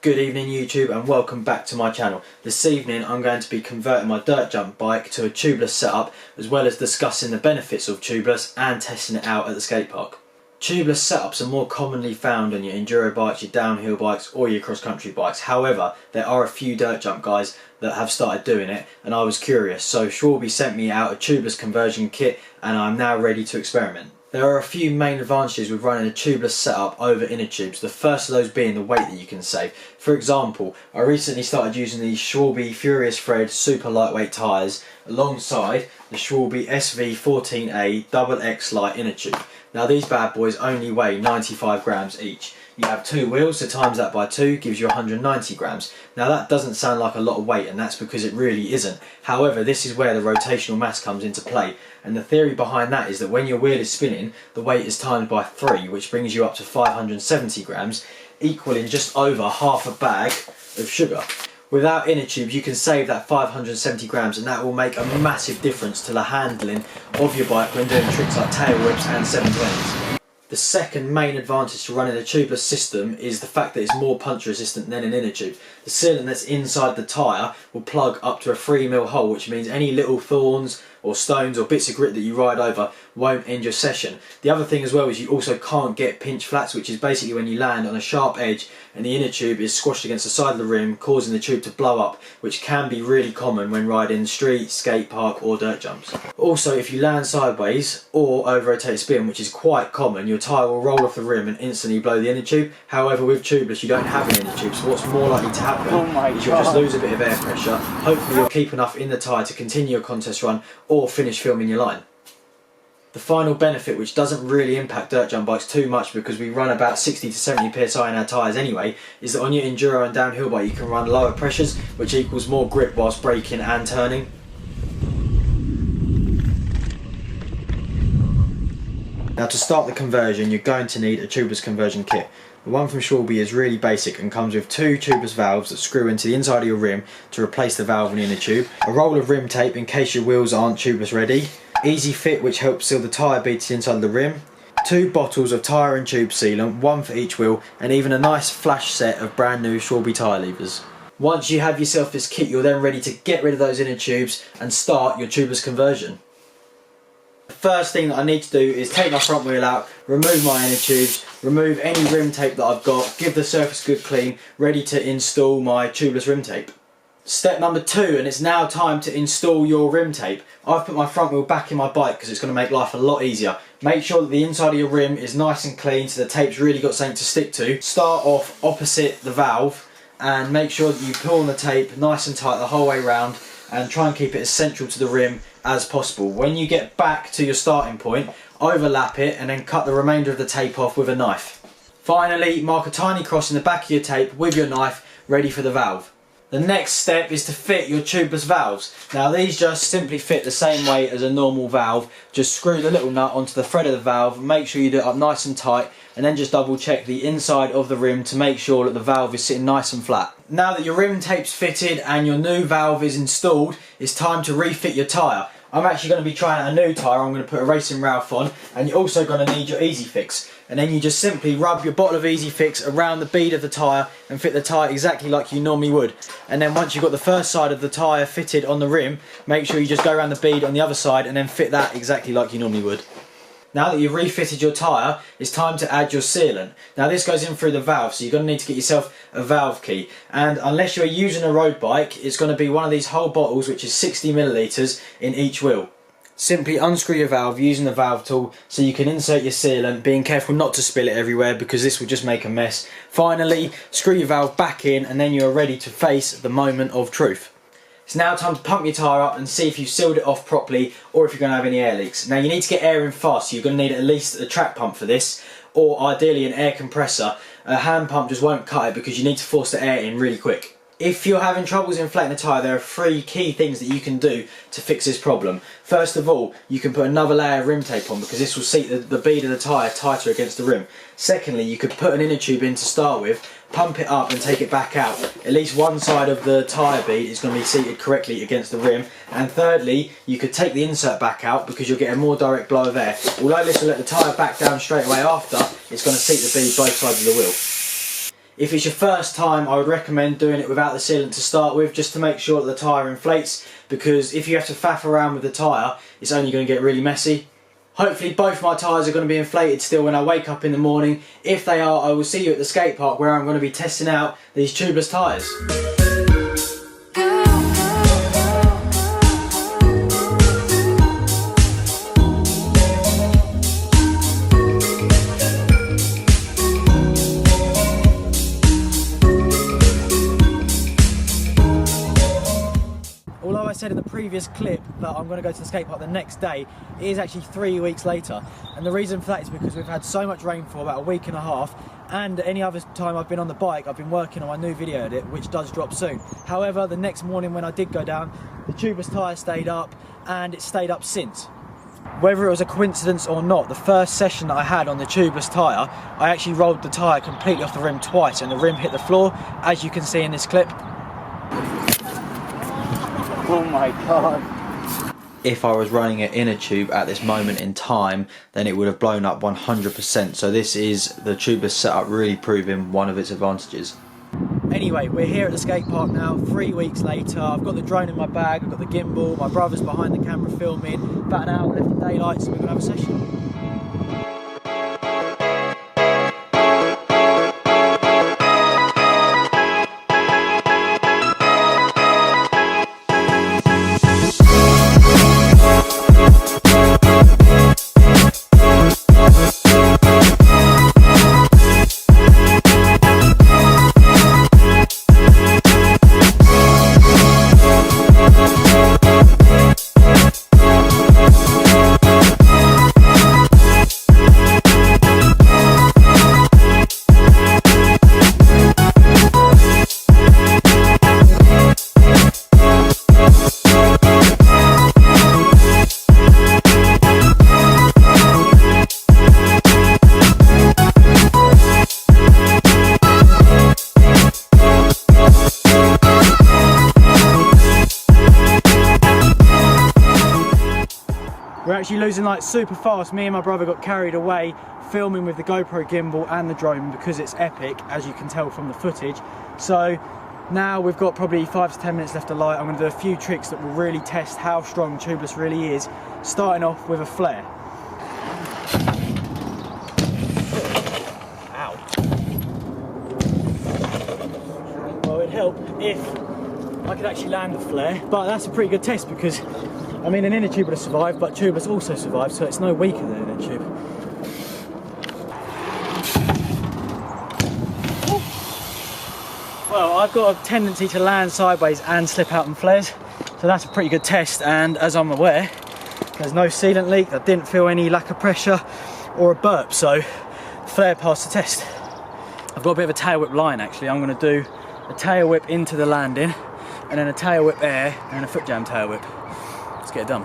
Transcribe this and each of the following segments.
Good evening YouTube and welcome back to my channel. This evening I'm going to be converting my dirt jump bike to a tubeless setup, as well as discussing the benefits of tubeless and testing it out at the skate park. Tubeless setups are more commonly found on your enduro bikes, your downhill bikes or your cross-country bikes. However, there are a few dirt jump guys that have started doing it and I was curious, so Schwalbe sent me out a tubeless conversion kit and I'm now ready to experiment. There are a few main advantages with running a tubeless setup over inner tubes, the first of those being the weight that you can save. For example, I recently started using the Schwalbe Furious Thread super lightweight tyres alongside the Schwalbe SV14A XX light inner tube. Now these bad boys only weigh 95 grams each. You have two wheels, so times that by 2 gives you 190 grams. Now that doesn't sound like a lot of weight, and that's because it really isn't. However, this is where the rotational mass comes into play, and the theory behind that is that when your wheel is spinning, the weight is times by 3, which brings you up to 570 grams, equaling just over half a bag of sugar. Without inner tubes you can save that 570 grams, and that will make a massive difference to the handling of your bike when doing tricks like tail whips and 720s. The second main advantage to running a tubeless system is the fact that it's more punch resistant than an inner tube. The sealant that's inside the tyre will plug up to a 3mm hole, which means any little thorns or stones or bits of grit that you ride over won't end your session. The other thing as well is you also can't get pinch flats, which is basically when you land on a sharp edge and the inner tube is squashed against the side of the rim, causing the tube to blow up, which can be really common when riding street, skate park or dirt jumps. Also, if you land sideways or over rotate spin, which is quite common, your tyre will roll off the rim and instantly blow the inner tube. However, with tubeless you don't have an inner tube, so what's more likely to happen is you'll just lose a bit of air pressure. Hopefully you'll keep enough in the tyre to continue your contest run or finish filming your line. The final benefit, which doesn't really impact dirt jump bikes too much because we run about 60 to 70 psi in our tyres anyway, is that on your enduro and downhill bike you can run lower pressures, which equals more grip whilst braking and turning. Now to start the conversion you're going to need a tubeless conversion kit. The one from Schwalbe is really basic and comes with two tubeless valves that screw into the inside of your rim to replace the valve in the inner tube, a roll of rim tape in case your wheels aren't tubeless ready, easy fit which helps seal the tyre bead to the inside of the rim, 2 bottles of tyre and tube sealant, 1 for each wheel, and even a nice flash set of brand new Schwalbe tyre levers. Once you have yourself this kit you're then ready to get rid of those inner tubes and start your tubeless conversion. The first thing that I need to do is take my front wheel out, remove my inner tubes, remove any rim tape that I've got, give the surface a good clean, ready to install my tubeless rim tape. Step number 2, and it's now time to install your rim tape. I've put my front wheel back in my bike because it's going to make life a lot easier. Make sure that the inside of your rim is nice and clean so the tape's really got something to stick to. Start off opposite the valve and make sure that you pull on the tape nice and tight the whole way around and try and keep it as central to the rim as possible. When you get back to your starting point, overlap it and then cut the remainder of the tape off with a knife. Finally, mark a tiny cross in the back of your tape with your knife, ready for the valve. The next step is to fit your tubeless valves. Now these just simply fit the same way as a normal valve. Just screw the little nut onto the thread of the valve, make sure you do it up nice and tight, and then just double check the inside of the rim to make sure that the valve is sitting nice and flat. Now that your rim tape's fitted and your new valve is installed, it's time to refit your tyre. I'm actually going to be trying out a new tyre. I'm going to put a Racing Ralph on, and you're also going to need your Easy Fix. And then you just simply rub your bottle of Easy Fix around the bead of the tyre and fit the tyre exactly like you normally would. And then once you've got the first side of the tyre fitted on the rim, make sure you just go around the bead on the other side and then fit that exactly like you normally would. Now that you've refitted your tyre, it's time to add your sealant. Now this goes in through the valve, so you're going to need to get yourself a valve key. And unless you're using a road bike, it's going to be one of these whole bottles, which is 60 millilitres in each wheel. Simply unscrew your valve using the valve tool so you can insert your sealant, being careful not to spill it everywhere because this will just make a mess. Finally, screw your valve back in and then you are ready to face the moment of truth. It's now time to pump your tyre up and see if you've sealed it off properly or if you're going to have any air leaks. Now you need to get air in fast, so you're going to need at least a track pump for this, or ideally an air compressor. A hand pump just won't cut it because you need to force the air in really quick. If you're having troubles inflating the tyre, there are 3 key things that you can do to fix this problem. First of all, you can put another layer of rim tape on because this will seat the bead of the tyre tighter against the rim. Secondly, you could put an inner tube in to start with, pump it up and take it back out. At least one side of the tyre bead is going to be seated correctly against the rim. And thirdly, you could take the insert back out because you'll get a more direct blow of air. Although this will let the tyre back down straight away after, it's going to seat the bead both sides of the wheel. If it's your first time, I would recommend doing it without the sealant to start with, just to make sure that the tyre inflates, because if you have to faff around with the tyre, it's only going to get really messy. Hopefully both my tyres are going to be inflated still when I wake up in the morning. If they are, I will see you at the skate park where I'm going to be testing out these tubeless tyres. Although I said in the previous clip that I'm going to go to the skate park the next day, it is actually 3 weeks later, and the reason for that is because we've had so much rain for about a week and a half, and any other time I've been on the bike I've been working on my new video edit, which does drop soon. However, the next morning when I did go down, the tubeless tyre stayed up, and it's stayed up since. Whether it was a coincidence or not, the first session that I had on the tubeless tyre, I actually rolled the tyre completely off the rim twice and the rim hit the floor, as you can see in this clip. Oh my god. If I was running it in a tube at this moment in time, then it would have blown up 100%. So this is the tubeless setup really proving one of its advantages. Anyway, we're here at the skate park now, 3 weeks later. I've got the drone in my bag, I've got the gimbal, my brother's behind the camera filming. About an hour left of daylight, so we're going to have a session. We're actually losing light super fast. Me and my brother got carried away filming with the GoPro gimbal and the drone because it's epic, as you can tell from the footage. So now we've got probably 5 to 10 minutes left of light. I'm going to do a few tricks that will really test how strong tubeless really is, starting off with a flare. Ow. Well, it'd help if I could actually land the flare, but that's a pretty good test because I mean, an inner tube would have survived, but tubeless also survived, so it's no weaker than an inner tube. Well, I've got a tendency to land sideways and slip out in flares, so that's a pretty good test. And as I'm aware, there's no sealant leak, I didn't feel any lack of pressure or a burp, so flare passed the test. I've got a bit of a tail whip line actually. I'm going to do a tail whip into the landing, and then a tail whip air, and a foot jam tail whip. Let's get it done.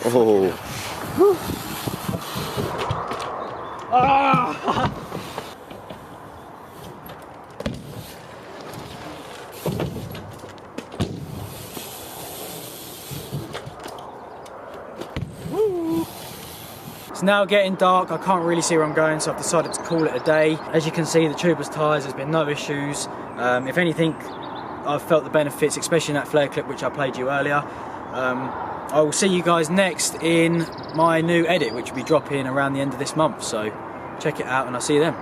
Oh. Ah! It's now getting dark, I can't really see where I'm going, so I've decided to call it a day. As you can see, the tubeless tyres, there's been no issues. If anything, I've felt the benefits, especially in that flare clip which I played you earlier. I will see you guys next in my new edit, which will be dropping around the end of this month, so check it out and I'll see you then.